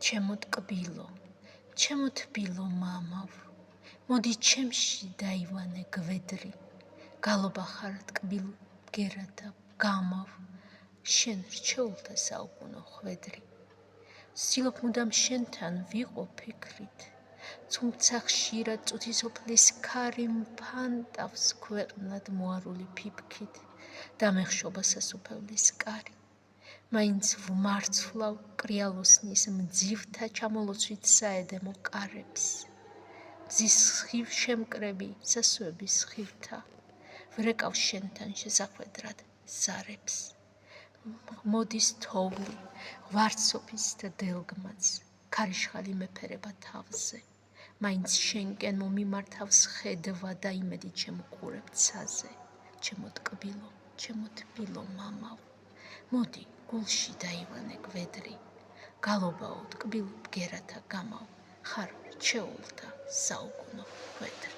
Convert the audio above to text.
ჩემო ტკბილო, ჩემო თბილო მამავ, მოდი ჩემში დაივანე გვედრი, გალობა ხარ ტკბილ ბგერათა გამავ, შენ რჩეულთა საუკუნო ხვედრი. ვცდილობ მუდამ შენთან ვიყო ფიქრით, თუმცა ხშირად წუთისოფლის ქარი მფანტავს ქვეყნად მოარული ფიფქით, დამეხშობა სასუფევლის კარი. მაინც ვმარცვლავ კრიალოსნის მძივთა ჩამოლოცვით საედემო კარებს. მზის სხივ შემკრები სასუების სხივთა, ვრეკავ შენთან შესახვედრად ზარებს. მოდის თოვლი, ღვარცოფის და დილგმაც, ქარიშხალი მეფერება თავზე. მაინც შენკენ მომიმართავს ხედვა და იმედი ჩემყურებ ცაზე. ჩემო ტკბილო, ჩემო თბილო მამავ, მოდი გულში დაივანე გვედრი, გალობაო ტკბილ ბგერათა გამავ, ხარ რჩეულთა საუკუნო ხვედრი.